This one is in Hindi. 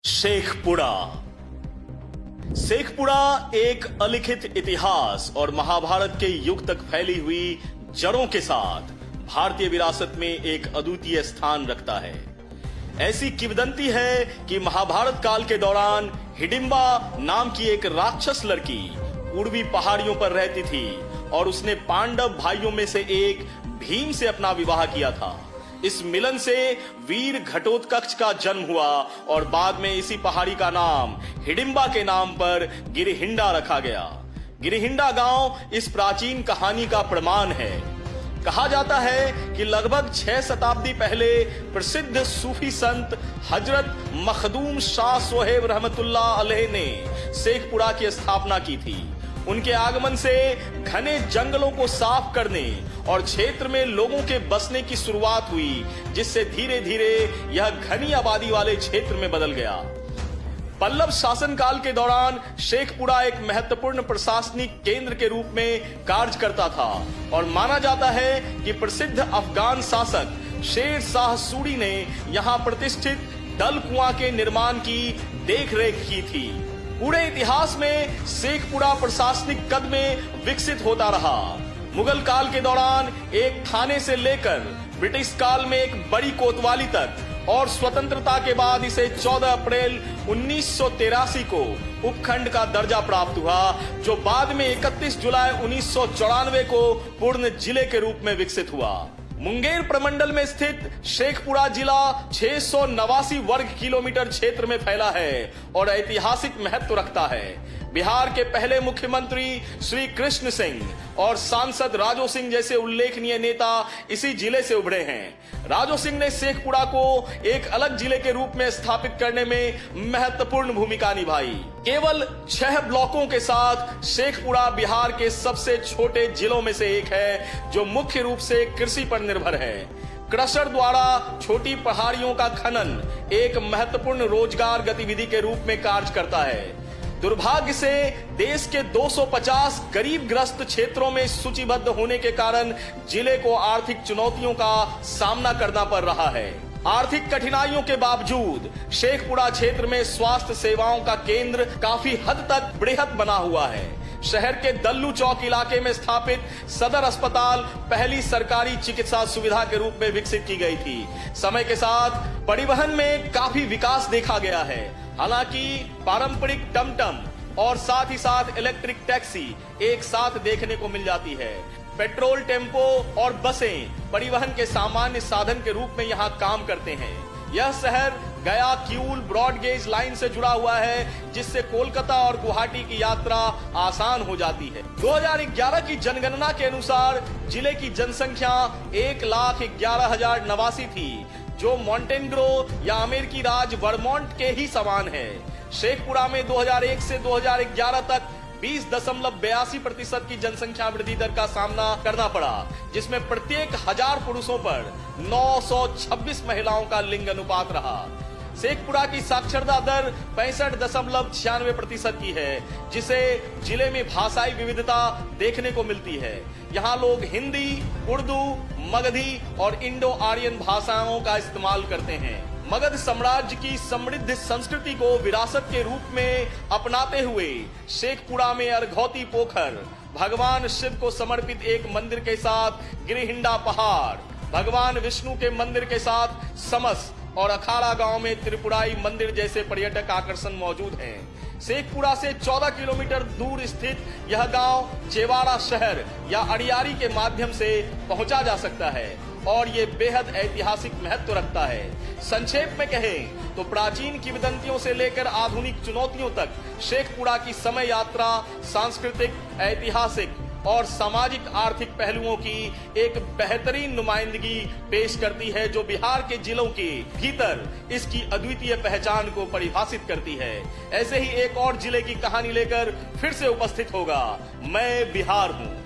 शेखपुरा। शेखपुरा एक अलिखित इतिहास और महाभारत के युग तक फैली हुई जड़ों के साथ भारतीय विरासत में एक अद्वितीय स्थान रखता है। ऐसी किंवदंती है कि महाभारत काल के दौरान हिडिंबा नाम की एक राक्षस लड़की पूर्वी पहाड़ियों पर रहती थी और उसने पांडव भाइयों में से एक भीम से अपना विवाह किया था। इस मिलन से वीर घटोत्कच का जन्म हुआ और बाद में इसी पहाड़ी का नाम हिडिंबा के नाम पर गिरिहिंडा रखा गया। गिरिहिंडा गांव इस प्राचीन कहानी का प्रमाण है। कहा जाता है कि लगभग 6 शताब्दी पहले प्रसिद्ध सूफी संत हजरत मखदूम शाह सोहेब रहमतुल्लाह अलैह ने शेखपुरा की स्थापना की थी। उनके आगमन से घने जंगलों को साफ करने और क्षेत्र में लोगों के बसने की शुरुआत हुई, जिससे धीरे धीरे यह घनी आबादी वाले क्षेत्र में बदल गया। पल्लव शासनकाल के दौरान शेखपुरा एक महत्वपूर्ण प्रशासनिक केंद्र के रूप में कार्य करता था और माना जाता है कि प्रसिद्ध अफगान शासक शेर शाह सूरी ने यहाँ प्रतिष्ठित डल कुआं के निर्माण की देखरेख की थी। पूरे इतिहास में शेखपुरा प्रशासनिक कद में विकसित होता रहा। मुगल काल के दौरान एक थाने से लेकर ब्रिटिश काल में एक बड़ी कोतवाली तक और स्वतंत्रता के बाद इसे 14 अप्रैल 1983 को उपखंड का दर्जा प्राप्त हुआ, जो बाद में 31 जुलाई 1994 को पूर्ण जिले के रूप में विकसित हुआ। मुंगेर प्रमंडल में स्थित शेखपुरा जिला 689 वर्ग किलोमीटर क्षेत्र में फैला है और ऐतिहासिक महत्व रखता है। बिहार के पहले मुख्यमंत्री श्री कृष्ण सिंह और सांसद राजो सिंह जैसे उल्लेखनीय नेता इसी जिले से उभरे हैं। राजो सिंह ने शेखपुरा को एक अलग जिले के रूप में स्थापित करने में महत्वपूर्ण भूमिका निभाई। केवल 6 ब्लॉकों के साथ शेखपुरा बिहार के सबसे छोटे जिलों में से एक है, जो मुख्य रूप से कृषि पर निर्भर है। क्रशर द्वारा छोटी पहाड़ियों का खनन एक महत्वपूर्ण रोजगार गतिविधि के रूप में कार्य करता है। दुर्भाग्य से देश के 250 गरीब ग्रस्त क्षेत्रों में सूचीबद्ध होने के कारण जिले को आर्थिक चुनौतियों का सामना करना पड़ रहा है। आर्थिक कठिनाइयों के बावजूद शेखपुरा क्षेत्र में स्वास्थ्य सेवाओं का केंद्र काफी हद तक बृहत बना हुआ है। शहर के दल्लू चौक इलाके में स्थापित सदर अस्पताल पहली सरकारी चिकित्सा सुविधा के रूप में विकसित की गई थी। समय के साथ परिवहन में काफी विकास देखा गया है। हालांकि पारंपरिक टमटम और साथ ही साथ इलेक्ट्रिक टैक्सी एक साथ देखने को मिल जाती है। पेट्रोल टेम्पो और बसें परिवहन के सामान्य साधन के रूप में यहाँ काम करते हैं। यह शहर गया किऊल ब्रॉड गेज लाइन से जुड़ा हुआ है, जिससे कोलकाता और गुवाहाटी की यात्रा आसान हो जाती है। 2011 की जनगणना के अनुसार जिले की जनसंख्या 1,11,089 थी, जो मॉन्टेनग्रो या अमेरिकी राज वर्मोंट के ही समान है। शेखपुरा में 2001 से 2011 तक 20.82% की जनसंख्या वृद्धि दर का सामना करना पड़ा, जिसमें प्रत्येक 1000 पुरुषों पर 926 महिलाओं का लिंग अनुपात रहा। शेखपुरा की साक्षरता दर 65.96% की है, जिसे जिले में भाषाई विविधता देखने को मिलती है। यहाँ लोग हिंदी, उर्दू, मगधी और इंडो आर्यन भाषाओं का इस्तेमाल करते हैं। मगध साम्राज्य की समृद्ध संस्कृति को विरासत के रूप में अपनाते हुए शेखपुरा में अर्घौती पोखर, भगवान शिव को समर्पित एक मंदिर के साथ गिरिहिंडा पहाड़, भगवान विष्णु के मंदिर के साथ समस और अखाड़ा गांव में त्रिपुराई मंदिर जैसे पर्यटक आकर्षण मौजूद हैं। शेखपुरा से 14 किलोमीटर दूर स्थित यह गांव चेवाड़ा शहर या अड़ियारी के माध्यम से पहुंचा जा सकता है और ये बेहद ऐतिहासिक महत्व रखता है। संक्षेप में कहें तो प्राचीन किंवदंतियों से लेकर आधुनिक चुनौतियों तक शेखपुरा की समय यात्रा सांस्कृतिक, ऐतिहासिक और सामाजिक आर्थिक पहलुओं की एक बेहतरीन नुमाइंदगी पेश करती है, जो बिहार के जिलों के भीतर इसकी अद्वितीय पहचान को परिभाषित करती है। ऐसे ही एक और जिले की कहानी लेकर फिर से उपस्थित होगा। मैं बिहार हूँ।